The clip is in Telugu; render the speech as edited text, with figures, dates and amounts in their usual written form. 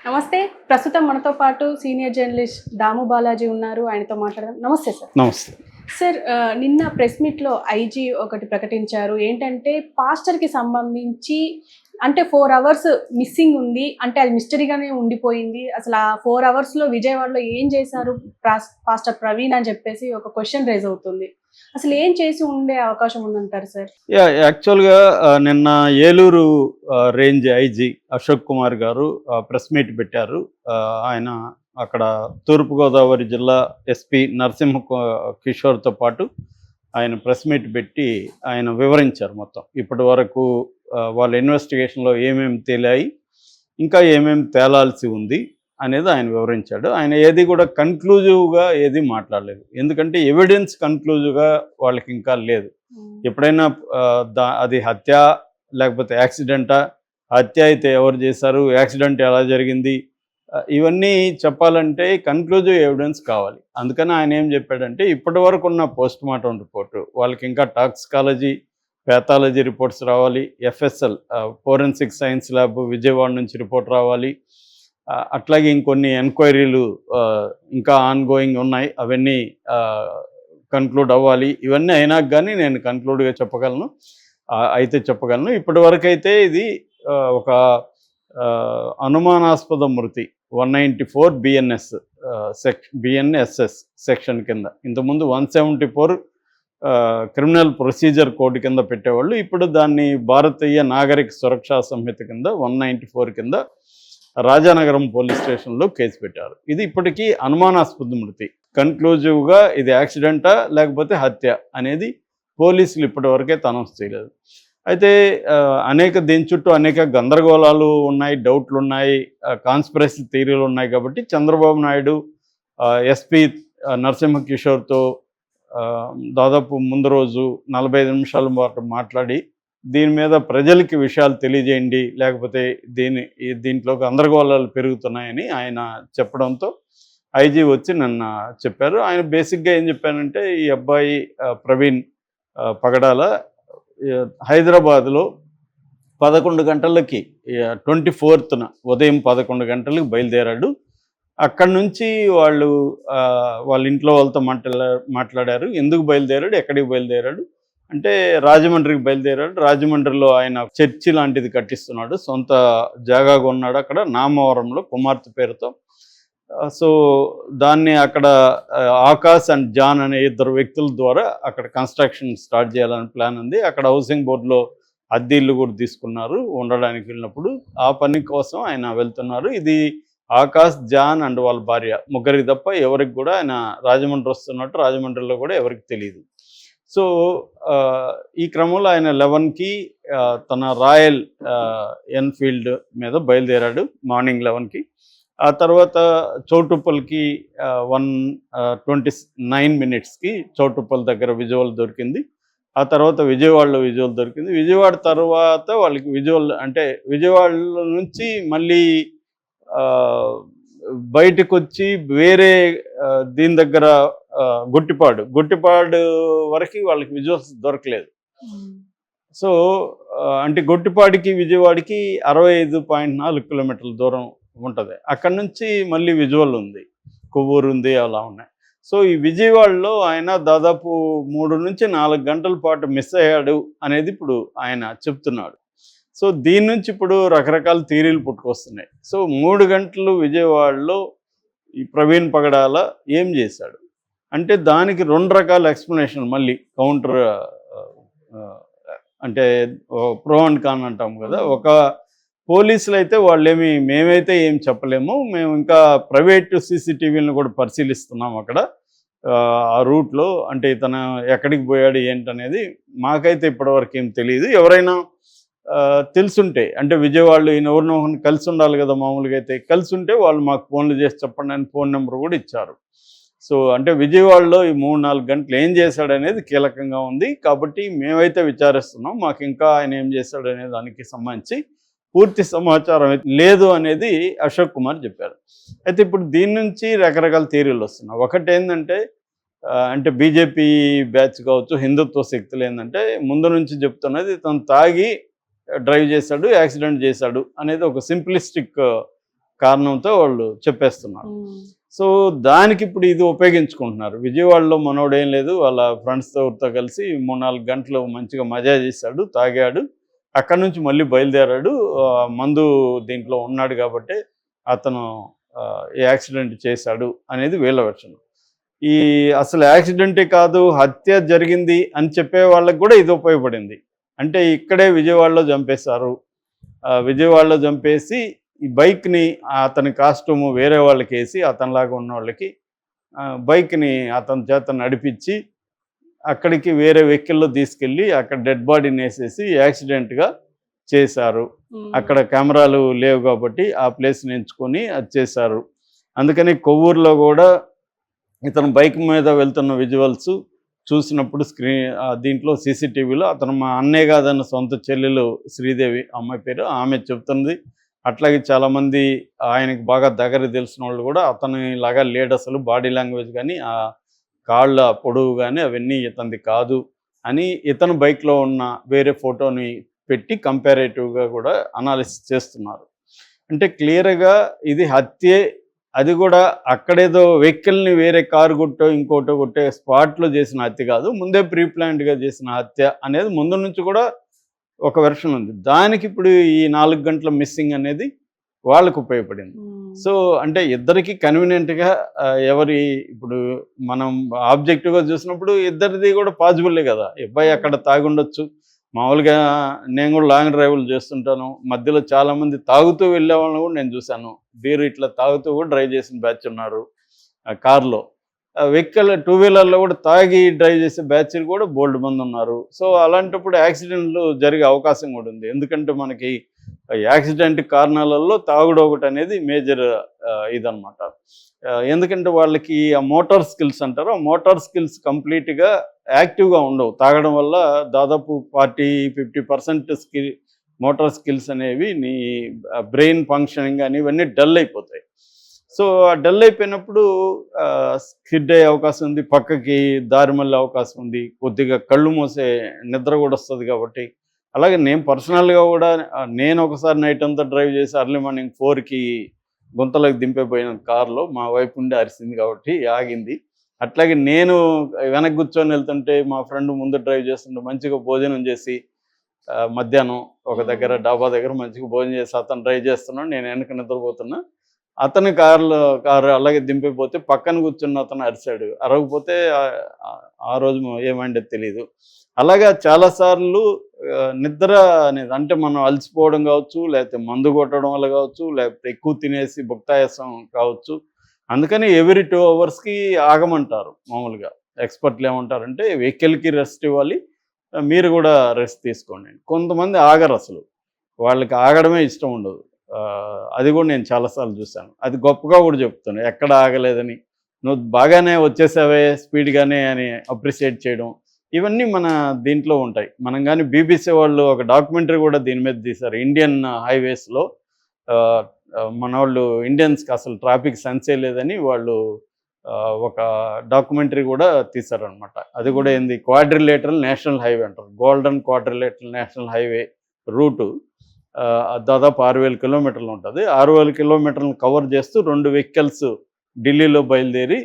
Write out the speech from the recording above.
నమస్తే. ప్రస్తుతం మనతో పాటు సీనియర్ జర్నలిస్ట్ దాము బాలాజీ ఉన్నారు. ఆయనతో మాట్లాడదాం. నమస్తే సార్. నమస్తే. సార్ నిన్న ప్రెస్ మీట్‌లో ఐజీ ఒకటి ప్రకటించారు. ఏంటంటే పాస్టర్‌కి సంబంధించి అంటే 4 అవర్స్ మిస్సింగ్ ఉంది. అంటే అది మిస్టరీగానే ఉండిపోయింది. అసలు ఆ 4 అవర్స్‌లో విజయవాడలో ఏం చేశారు పాస్టర్ ప్రవీణ్ అని చెప్పేసి ఒక క్వెషన్ రైజ్ అవుతుంది. అసలు ఏం చేసి ఉండే అవకాశం ఉందంటారు సార్? యాక్చువల్‌గా నిన్న ఏలూరు రేంజ్ ఐజీ అశోక్ కుమార్ గారు ప్రెస్ మీట్ పెట్టారు. ఆయన అక్కడ తూర్పుగోదావరి జిల్లా ఎస్పీ కిషోర్‌తో పాటు ఆయన ప్రెస్ మీట్ పెట్టి ఆయన వివరించారు మొత్తం. ఇప్పటి వరకు వాళ్ళ ఇన్వెస్టిగేషన్‌లో ఏమేమి తేలాయి, ఇంకా ఏమేమి తేలాల్సి ఉంది అనేది ఆయన వివరించాడు. ఆయన ఏది కూడా కన్క్లూజివ్‌గా ఏది మాట్లాడలేదు. ఎందుకంటే ఎవిడెన్స్ కన్క్లూజివ్‌గా వాళ్ళకి ఇంకా లేదు. ఎప్పుడైనా అది హత్య లేకపోతే యాక్సిడెంటా? హత్య అయితే ఎవరు చేశారు? యాక్సిడెంట్ ఎలా జరిగింది? ఇవన్నీ చెప్పాలంటే కన్క్లూజివ్ ఎవిడెన్స్ కావాలి. అందుకని ఆయన ఏం చెప్పాడంటే ఇప్పటి వరకు ఉన్న పోస్ట్ మార్టం రిపోర్టు వాళ్ళకి ఇంకా టాక్సికాలజీ, ప్యాథాలజీ రిపోర్ట్స్ రావాలి. FSL forensic science lab Vijayawada నుంచి రిపోర్ట్ రావాలి. అట్లాగే ఇంకొన్ని ఎంక్వైరీలు ఇంకా ఆన్గోయింగ్ ఉన్నాయి. అవన్నీ కన్క్లూడ్ అవ్వాలి. ఇవన్నీ అయినాక కానీ నేను కన్క్లూడ్గా చెప్పగలను. అయితే చెప్పగలను. ఇప్పటి వరకు అయితే ఇది ఒక అనుమానాస్పద మృతి 194 బిఎన్ఎస్ బిఎన్ఎస్ఎస్ సెక్షన్ కింద. ఇంతకుముందు 174 క్రిమినల్ ప్రొసీజర్ కోడ్ కింద పెట్టేవాళ్ళు. ఇప్పుడు దాన్ని భారతీయ నాగరిక సురక్షా సంహిత కింద 194 కింద రాజానగరం పోలీస్ స్టేషన్లో కేసు పెట్టారు. ఇది ఇప్పటికీ అనుమానాస్పద మృతి. కన్క్లూజివ్గా ఇది యాక్సిడెంటా లేకపోతే హత్య అనేది పోలీసులు ఇప్పటివరకే అనౌన్స్ చేయలేదు. అయితే దీని చుట్టూ అనేక గందరగోళాలు ఉన్నాయి, డౌట్లు ఉన్నాయి, కాన్స్పిరసీ థియరీలు ఉన్నాయి. కాబట్టి చంద్రబాబు నాయుడు ఎస్పీ కిషోర్తో దాదాపు ముందు రోజు 45 నిమిషాల పాటు మాట్లాడి దీని మీద ప్రజలకి విషయాలు తెలియజేయండి, లేకపోతే దీంట్లో గందరగోళాలు పెరుగుతున్నాయని ఆయన చెప్పడంతో ఐజీ వచ్చి నిన్న చెప్పారు. ఆయన బేసిక్గా ఏం చెప్పారంటే ఈ అబ్బాయి ప్రవీణ్ పగడాల హైదరాబాద్లో 11 గంటలకి 24న ఉదయం 11 గంటలకు బయలుదేరాడు. అక్కడి నుంచి వాళ్ళ ఇంట్లో వాళ్ళతో మాట్లాడారు. ఎందుకు బయలుదేరాడు, ఎక్కడికి బయలుదేరాడు అంటే రాజమండ్రికి బయలుదేరాడు. రాజమండ్రిలో ఆయన చర్చి లాంటిది కట్టిస్తున్నాడు, సొంత జాగా కొన్నాడు అక్కడ నామవరంలో కుమార్తె పేరుతో. సో దాన్ని అక్కడ ఆకాష్ అండ్ జాన్ అనే 2 వ్యక్తుల ద్వారా అక్కడ కన్స్ట్రక్షన్ స్టార్ట్ చేయాలని ప్లాన్ ఉంది. అక్కడ హౌసింగ్ బోర్డులో అద్దె ఇల్లు కూడా తీసుకున్నారు ఉండడానికి వెళ్ళినప్పుడు. ఆ పని కోసం ఆయన వెళ్తున్నారు. ఇది ఆకాష్, జాన్ అండ్ వాళ్ళ భార్య ముగ్గురికి తప్ప ఎవరికి కూడా ఆయన రాజమండ్రి వస్తున్నట్టు రాజమండ్రిలో కూడా ఎవరికి తెలియదు. సో ఈ క్రమంలో ఆయన 11కి తన రాయల్ ఎన్ఫీల్డ్ మీద బయలుదేరాడు మార్నింగ్ 11కి. ఆ తర్వాత చౌటుప్పల్కి 1:29 చౌటుప్పల్ దగ్గర విజువల్ దొరికింది. ఆ తర్వాత విజయవాడలో విజువల్ దొరికింది. విజయవాడ తర్వాత వాళ్ళకి విజువల్ అంటే విజయవాడ నుంచి మళ్ళీ బయటకు వచ్చి వేరే దీని దగ్గర గొట్టిపాడు వరకు వాళ్ళకి విజువల్స్ దొరకలేదు. సో అంటే గొట్టిపాడికి విజయవాడకి 65.4 కిలోమీటర్ల దూరం ఉంటుంది. అక్కడ నుంచి మళ్ళీ విజువల్ ఉంది, కొవ్వూరు ఉంది, అలా ఉన్నాయి. సో ఈ విజయవాడలో ఆయన దాదాపు 3 నుంచి 4 గంటల పాటు మిస్ అయ్యాడు అనేది ఇప్పుడు ఆయన చెప్తున్నాడు. సో దీని నుంచి ఇప్పుడు రకరకాల థియరీలు పుట్టుకొస్తున్నాయి. సో 3 గంటలు విజయవాడలో ఈ ప్రవీణ్ పగడాల ఏం చేశాడు అంటే దానికి 2 రకాల ఎక్స్ప్లెనేషన్ మళ్ళీ కౌంటర్ అంటే ప్రో అండ్ కాన్ అంటాం కదా. ఒక పోలీసులు అయితే మేమైతే ఏం చెప్పలేము, మేము ఇంకా ప్రైవేట్ సీసీటీవీలను కూడా పరిశీలిస్తున్నాం అక్కడ ఆ రూట్లో. అంటే ఇతను ఎక్కడికి పోయాడు ఏంటనేది మాకైతే ఇప్పటివరకు ఏం తెలియదు. ఎవరైనా తెలుసుంటే అంటే విజయవాడలో ఈయన ఎవరినో కలిసి ఉండాలి కదా, మామూలుగా అయితే కలిసి ఉంటే వాళ్ళు మాకు ఫోన్లు చేసి చెప్పండి అని ఫోన్ నెంబర్ కూడా ఇచ్చారు. సో అంటే విజయవాడలో ఈ 3-4 గంటలు ఏం చేశాడనేది కీలకంగా ఉంది. కాబట్టి మేమైతే విచారిస్తున్నాం. మాకు ఇంకా ఆయన ఏం చేశాడనే దానికి సంబంధించి పూర్తి సమాచారం లేదు అనేది అశోక్ కుమార్ చెప్పారు. అయితే ఇప్పుడు దీని నుంచి రకరకాల థియరీలు వస్తున్నాయి. ఒకటి ఏంటంటే అంటే బీజేపీ బ్యాచ్ కావచ్చు, హిందుత్వ శక్తులు ఏంటంటే ముందు నుంచి చెప్తున్నది తను తాగి డ్రైవ్ చేశాడు, యాక్సిడెంట్ చేశాడు అనేది ఒక సింప్లిస్టిక్ కారణంతో వాళ్ళు చెప్పేస్తున్నారు. సో దానికి ఇప్పుడు ఇది ఉపయోగించుకుంటున్నారు. విజయవాడలో మనోడేం లేదు, వాళ్ళ ఫ్రెండ్స్తో కలిసి 3-4 గంటలు మంచిగా మజా చేశాడు, తాగాడు. అక్కడ నుంచి మళ్ళీ బయలుదేరాడు. మందు దీంట్లో ఉన్నాడు కాబట్టి అతను యాక్సిడెంట్ చేశాడు అనేది వీళ్ళ వెర్షన్. ఈ అసలు యాక్సిడెంటే కాదు, హత్య జరిగింది అని చెప్పే వాళ్ళకి కూడా ఇది ఉపయోగపడింది. అంటే ఇక్కడే విజయవాడలో చంపేశారు, విజయవాడలో చంపేసి ఈ బైక్ని అతని కాస్ట్యూము వేరే వాళ్ళకి వేసి, అతనిలాగా ఉన్న వాళ్ళకి బైక్ని అతని చేత నడిపించి అక్కడికి వేరే వెహికల్లో తీసుకెళ్ళి అక్కడ డెడ్ బాడీని వేసేసి యాక్సిడెంట్గా చేశారు. అక్కడ కెమెరాలు లేవు కాబట్టి ఆ ప్లేస్ని ఎంచుకొని అది చేశారు. అందుకని కొవ్వూరులో కూడా ఇతను బైక్ మీద వెళ్తున్న విజువల్స్ చూసినప్పుడు దీంట్లో సీసీటీవీలో అతను మా అన్నయ్య కాదన్న సొంత చెల్లెలు శ్రీదేవి అమ్మాయి పేరు, ఆమె చెప్తుంది. అట్లాగే చాలామంది ఆయనకి బాగా దగ్గర తెలిసిన వాళ్ళు కూడా అతని లాగా లేడు, అసలు బాడీ లాంగ్వేజ్ కానీ ఆ కాళ్ళ పొడవు కానీ అవన్నీ ఇతనిది కాదు అని ఇతను బైక్లో ఉన్న వేరే ఫోటోని పెట్టి కంపారేటివ్గా కూడా అనాలిసిస్ చేస్తున్నారు. అంటే క్లియర్గా ఇది హత్యే, అది కూడా అక్కడేదో వెహికల్ని వేరే కారు కొట్టో ఇంకోటో కొట్టే స్పాట్లో చేసిన హత్య కాదు, ముందే ప్రీ ప్లాన్డ్గా చేసిన హత్య అనేది ముందు నుంచి కూడా ఒక వెర్షన్ ఉంది. దానికి ఇప్పుడు ఈ 4 గంటల మిస్సింగ్ అనేది వాళ్ళకు ఉపయోగపడింది. సో అంటే ఇద్దరికి కన్వీనియంట్గా ఎవరి ఇప్పుడు మనం ఆబ్జెక్టివ్గా చూసినప్పుడు ఇద్దరిది కూడా పాసిబుల్లే కదా. అబ్బాయి అక్కడ తాగుండొచ్చు, మామూలుగా నేను కూడా లాంగ్ డ్రైవ్లు చేస్తుంటాను, మధ్యలో చాలామంది తాగుతూ వెళ్ళే వాళ్ళని కూడా నేను చూశాను. బీరు ఇట్లా తాగుతూ కూడా డ్రైవ్ చేసిన బ్యాచ్ ఉన్నారు కార్లో. వెహికల్ 2 వీలర్లో కూడా తాగి డ్రైవ్ చేసే బ్యాచ్లు కూడా బోల్డ్ మంది ఉన్నారు. సో అలాంటప్పుడు యాక్సిడెంట్లు జరిగే అవకాశం కూడా ఉంది. ఎందుకంటే మనకి యాక్సిడెంట్ కారణాలలో తాగుడు ఒకటి అనేది మేజర్ ఇదనమాట. ఎందుకంటే వాళ్ళకి ఆ మోటార్ స్కిల్స్ అంటారు, ఆ మోటార్ స్కిల్స్ కంప్లీట్గా యాక్టివ్గా ఉండవు. తాగడం వల్ల దాదాపు 40-50% మోటార్ స్కిల్స్ అనేవి నీ బ్రెయిన్ ఫంక్షనింగ్ అని ఇవన్నీ డల్ అయిపోతాయి. సో ఆ డల్ అయిపోయినప్పుడు స్కిడ్ అయ్యే అవకాశం ఉంది, పక్కకి దారి మళ్ళీ అవకాశం ఉంది, కొద్దిగా కళ్ళు మూసే నిద్ర కూడా వస్తుంది. కాబట్టి అలాగే నేను పర్సనల్గా కూడా నేను ఒకసారి నైట్ అంతా డ్రైవ్ చేసి అర్లీ మార్నింగ్ 4కి గుంతలోకి దింపేపోయిన కార్లో మా వైపు ఉండి అరిసింది కాబట్టి ఆగింది. అట్లాగే నేను వెనక్కి కూర్చొని వెళ్తుంటే మా ఫ్రెండ్ ముందు డ్రైవ్ చేస్తుంటే మంచిగా భోజనం చేసి మధ్యాహ్నం ఒక దగ్గర డాబా దగ్గర మంచిగా భోజనం చేసి అతను డ్రైవ్ చేస్తున్నాడు, నేను వెనక నిద్రపోతున్నా. అతని కారు అలాగే దింపిపోతే పక్కన కూర్చున్న అతను అరిచాడు. అరవకపోతే ఆ రోజు ఏమైందో తెలీదు. అలాగా చాలాసార్లు నిద్ర అనేది అంటే మనం అలసిపోవడం కావచ్చు, లేకపోతే మందు కొట్టడం వల్ల కావచ్చు, లేకపోతే ఎక్కువ తినేసి భుక్తాయాసం కావచ్చు. అందుకని ఎవ్రీ 2 అవర్స్కి ఆగమంటారు. మామూలుగా ఎక్స్పర్ట్లు ఏమంటారంటే వెహికల్కి రెస్ట్ ఇవ్వాలి, మీరు కూడా రెస్ట్ తీసుకోండి. కొంతమంది ఆగరు, అసలు వాళ్ళకి ఆగడమే ఇష్టం ఉండదు. అది కూడా నేను చాలాసార్లు చూశాను. అది గొప్పగా కూడా చెప్తాను, ఎక్కడ ఆగలేదని, నువ్వు బాగానే వచ్చేసావే స్పీడ్గానే అని అప్రిషియేట్ చేయడం, ఇవన్నీ మన దీంట్లో ఉంటాయి. మనం కానీ బీబీసీ వాళ్ళు ఒక డాక్యుమెంటరీ కూడా దీని మీద తీశారు. ఇండియన్ హైవేస్లో మన వాళ్ళు ఇండియన్స్కి అసలు ట్రాఫిక్ సెన్సే లేదని వాళ్ళు ఒక డాక్యుమెంటరీ కూడా తీశారనమాట. అది కూడా ఏంది, క్వాడ్రిలేటరల్ నేషనల్ హైవే అంటారు, golden quadrilateral national highway route దాదాపు 6,000 కిలోమీటర్లు ఉంటుంది. 6,000 కిలోమీటర్లను కవర్ చేస్తూ 2 వెహికల్స్ ఢిల్లీలో బయలుదేరి